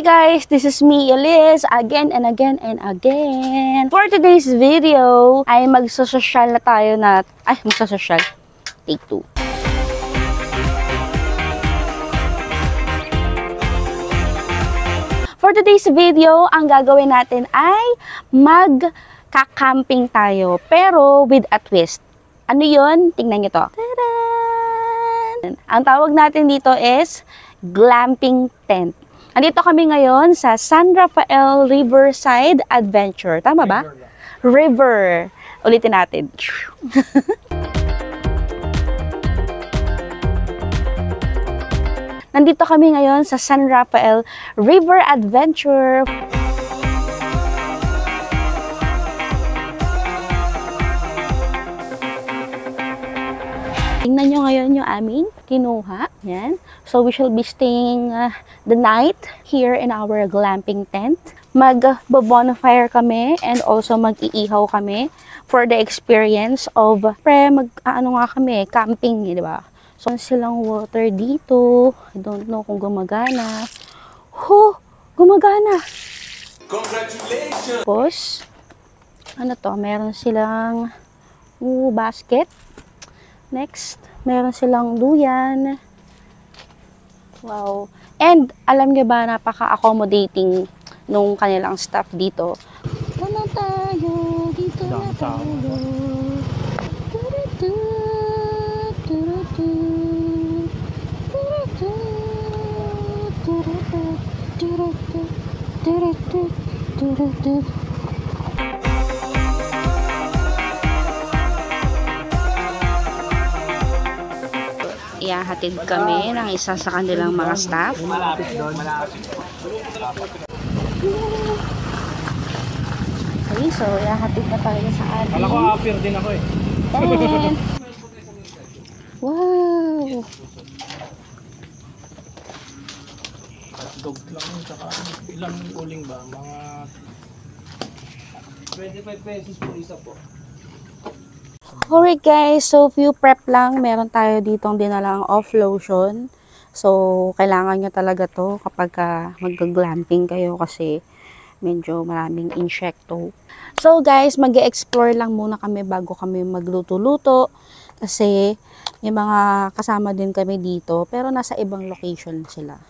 guys, this is me, Eliz, again and again and again. For today's video, ay magsososyal na tayo magsososyal. Take 2. For today's video, ang gagawin natin ay magka-camping tayo, pero with a twist. Ano yun? Tingnan nyo to. Tadaan! Ang tawag natin dito is glamping tent. Andito kami ngayon sa San Rafael Riverside Adventure. Tama ba? River. Ulitin natin. Nandito kami ngayon sa San Rafael River Adventure. Tingnan nyo ngayon yung aming kinuha. Yan. So, we shall be staying the night here in our glamping tent. Mag-bonfire kami and also mag-iihaw kami for the experience of camping, di ba? So, silang water dito. I don't know kung gumagana. Gumagana! Congratulations! Tapos, ano to? Meron silang basket. Next, meron silang duyan. Wow. And, alam nyo ba, napaka-accommodating nung kanilang staff dito. Ano tayo? Dito na tayo. Ihahatid kami ng isa sa kanilang mga staff. Okay, so ihahatid na tayo sa atin. Kala ko appear din ako eh. Wow! Dog lang yun, saka ilang uling ba? Mga 25 pesos po isa po. Alright guys, so few prep lang. Meron tayo ditong dinalang off lotion. So, kailangan nyo talaga to kapag mag-glamping kayo kasi medyo maraming insekto. So guys, mag-explore lang muna kami bago kami magluto-luto. Kasi may mga kasama din kami dito pero nasa ibang location sila.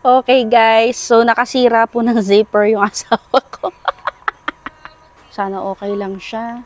Okay guys, so nakasira po ng zipper yung asawa ko. Sana okay lang siya.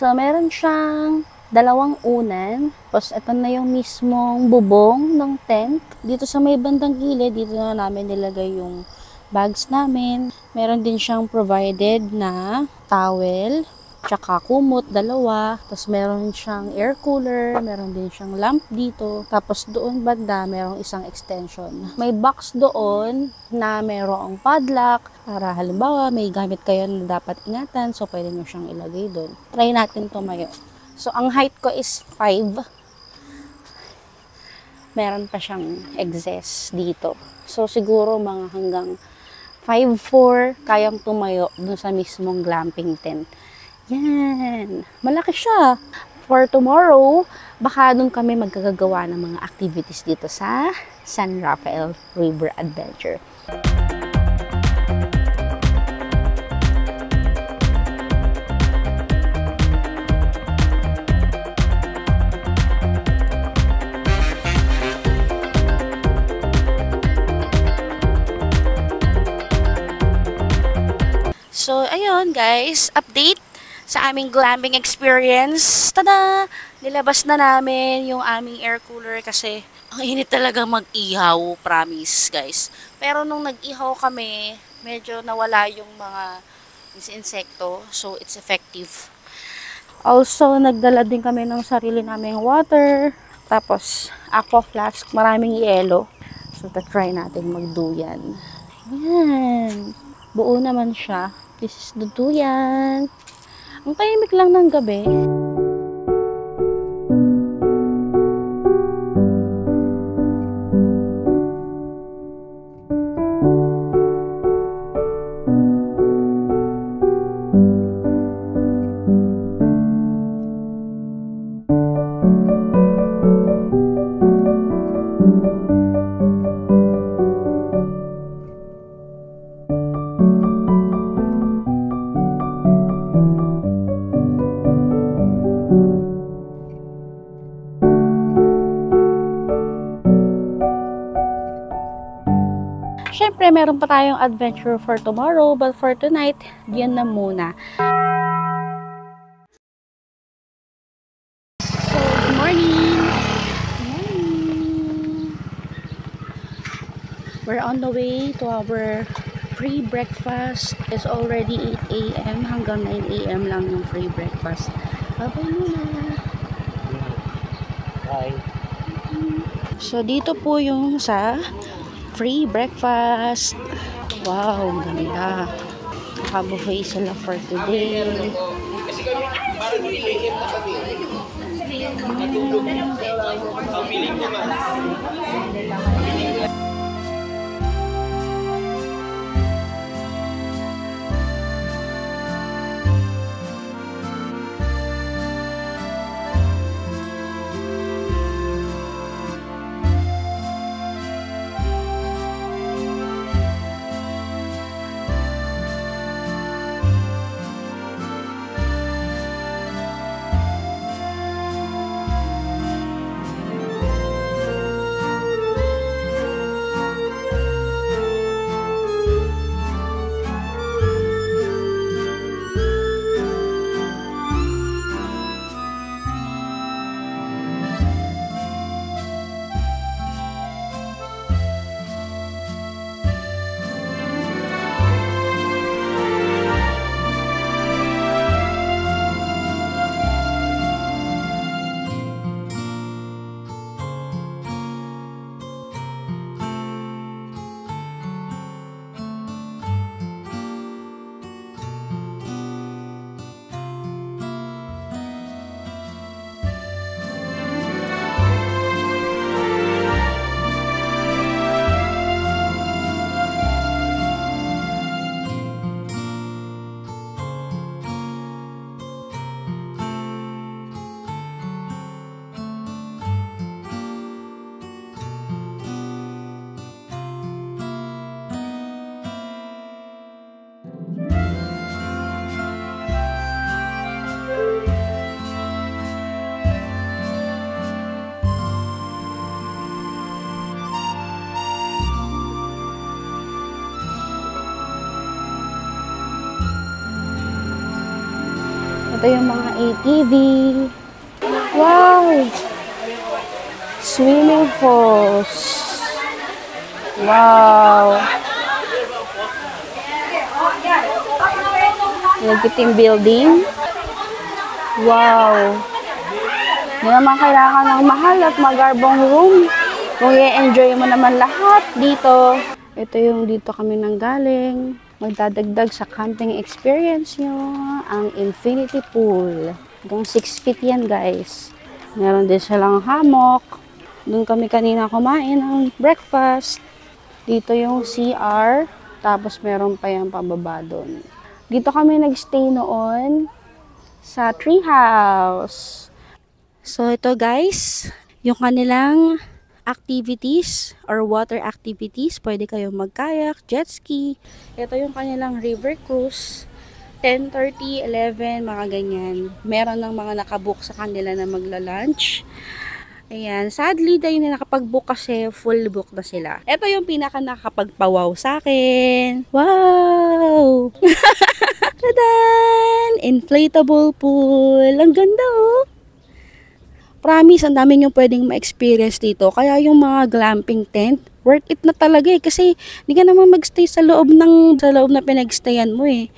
So, meron siyang dalawang unan. Tapos, ito na yung mismong bubong ng tent. Dito sa may bandang gilid, dito na namin nilagay yung bags namin. Meron din siyang provided na towel, tsaka kumot, dalawa. Tapos, meron siyang air cooler, meron din siyang lamp dito. Tapos, doon banda, merong isang extension. May box doon na merong padlock. Para halimbawa, may gamit kayo na dapat ingatan. So, pwede nyo siyang ilagay doon. Try natin tumayo. So, ang height ko is 5. Meron pa siyang excess dito. So, siguro mga hanggang 5'4", kayang tumayo dun sa mismong glamping tent. Yan. Malaki siya. For tomorrow, baka dun kami magkagagawa ng mga activities dito sa San Rafael River Adventure. So, ayun guys, update sa aming glamping experience. Tada! Nilabas na namin yung aming air cooler kasi ang init talaga mag-ihaw, promise guys. Pero nung nag-ihaw kami, medyo nawala yung mga insekto, so it's effective. Also, nagdala din kami ng sarili naming water Tapos, aqua flask, maraming yelo. So, try natin magduyan. Ayan. Buo naman siya. This is the duyan. Ang tahimik lang ng gabi. Siyempre, meron pa tayong adventure for tomorrow, but for tonight, yan na muna. So, good morning! Good morning! We're on the way to our free breakfast. It's already 8 a.m. hanggang 9 a.m. lang yung free breakfast. Bye-bye muna! Bye. So, dito po yung sa free breakfast. Wow, ganda. Naka-buffet sila for today. Kasi kami, parang nilihim na kami. Natulog. Ang feeling ko nga. Ito yung mga ATV. Wow! Swimming falls. Wow! Nagkiting building. Wow! Hindi naman kailangan ng mahal at magarbong room. Kung i-enjoy mo naman lahat dito. Ito yung dito kami nanggaling. Magdadagdag sa camping experience nyo ang infinity pool. Hanggang 6 feet yan, guys. Meron din silang hammock. Doon kami kanina kumain ng breakfast. Dito yung CR. Tapos meron pa yung pababa doon. Dito kami nagstay noon sa tree house. So ito, guys, yung kanilang activities or water activities. Pwede kayong mag-kayak, jet ski. Ito yung kanilang river cruise. 10:30, 11, mga ganyan. Meron ng mga nakabook sa kanila na magla-lunch. Ayan. Sadly, dahil na nakapag-book kasi full book na sila. Ito yung pinaka nakapagpawaw sa akin. Wow! Tadan! Inflatable pool. Ang ganda, oh! Promise, ang dami yung pwedeng ma-experience dito. Kaya yung mga glamping tent, worth it na talaga eh. Kasi hindi ka naman magstay sa loob na pinagstayan mo eh.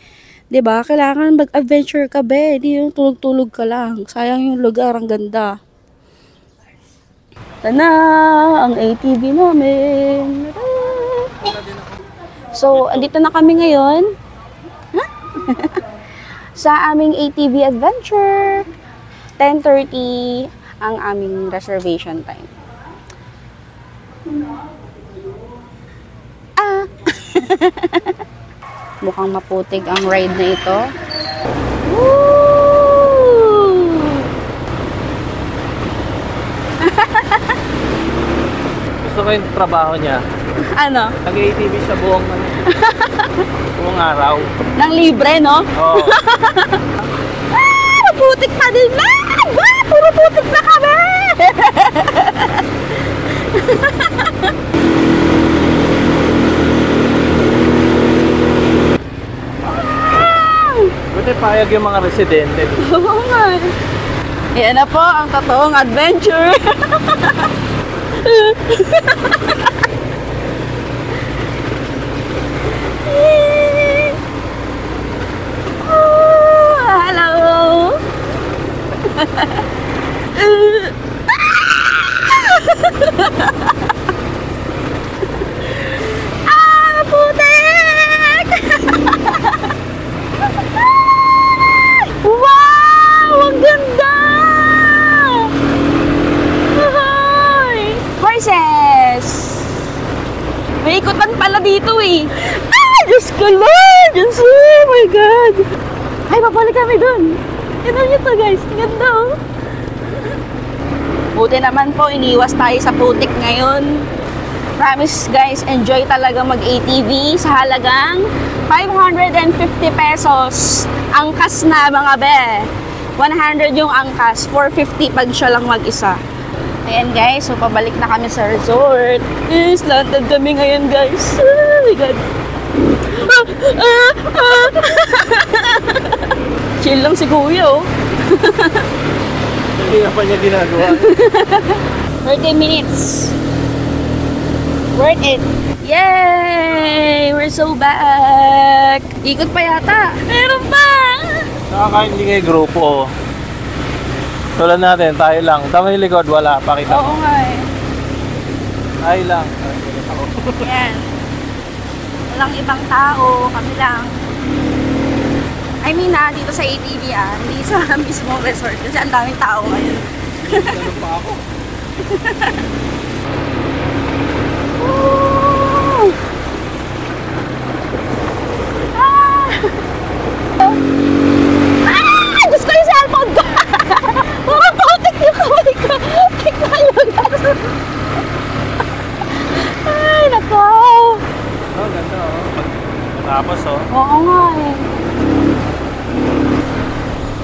'Di ba? Kailangan mag-adventure ka ba? Hindi yung tulog-tulog ka lang. Sayang yung lugar, ang ganda. Ito na ang ATV namin. So, andito na kami ngayon. Sa aming ATV adventure. 10:30 ang aming reservation time. Mukhang maputig ang ride na ito. Woo! Gusto ko yung trabaho niya. Ano? Nag-ATV siya buong araw. Nang libre, no? Oo. Putik pa din na! Puro putik na kami! Buti payag yung mga residente. Oo nga. Yan na po ang totoong adventure. Hello. Putik! Wow! Ang ganda! Horses! May ikutan pala dito eh. Diyos ko Lord! Diyos ko! Oh my God! Ay, babalik kami dun. Tignan nyo to guys. Ganda oh. Buti naman po, iniwas tayo sa putik ngayon. Promise guys, enjoy talaga mag-ATV sa halagang 550 pesos. Angkas na mga be. 100 yung angkas, 450 pag siya lang mag-isa. Ayan guys, so pabalik na kami sa resort. Yes, landed kami ngayon guys. Oh my God. Chill lang si Kuya oh. Hindi nga pa niya ginagawa. 30 minutes. Worth it. Yay! We're so back. Ikot pa yata. Meron pa. Nakakain din kayo grupo. Tulad natin, tayo lang. Tama yung likod, wala. Pakita Oo mo. nga eh. Tayo lang. Yan. Walang ibang tao. Kami lang. I mean dito sa ATV hindi sa mismong resort. Kasi ang daming tao ngayon. Ganun pa ako. Woo! Diyos ko yung cellphone ko! Mga pautik yung kamay ko! Tignan. Ay, nako! Oh, ganda oh. Tapos oh. Oo nga eh.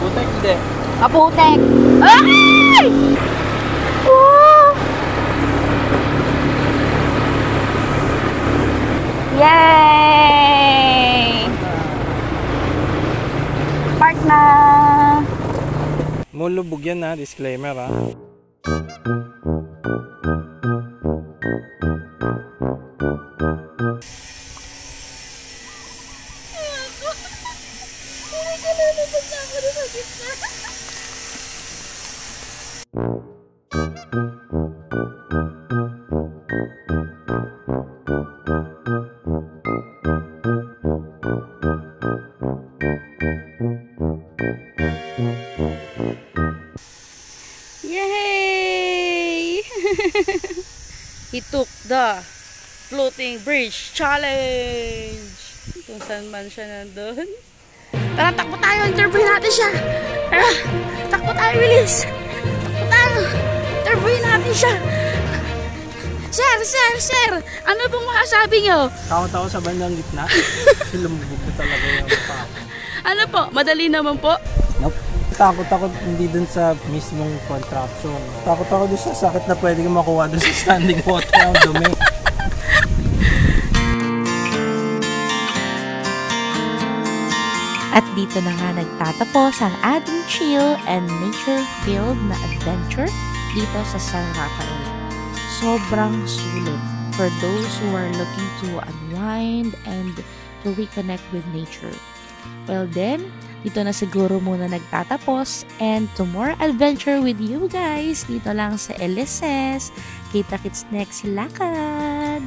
Putek hindi. Kaputek! Ay! Wow! Yay! Park na! Mulubog yan ha, disclaimer ha. Yay! He took the floating bridge challenge. Kung saan man siya nandun. Tara, takbo tayo. Interview natin siya. Tara, takbo tayo, bilis. Takbo tayo. Interview natin siya. Sir. Ano pong masasabi nyo? Takot ako sa bandang gitna. Lumubog na talaga yung pa. Ano po? Madali naman po? Nope. Takot ako hindi dun sa mismong contraption. Takot ako dun sa sakit na pwede kong makuha dun sa standing water ang dumi. At dito na nga nagtatapos ang ating chill and nature-filled na adventure dito sa San Rafael. Sobrang sulit for those who are looking to unwind and to reconnect with nature. Well then, dito na siguro muna nagtatapos. And to more adventure with you guys, dito lang sa LSS. Kita-kits next lakad!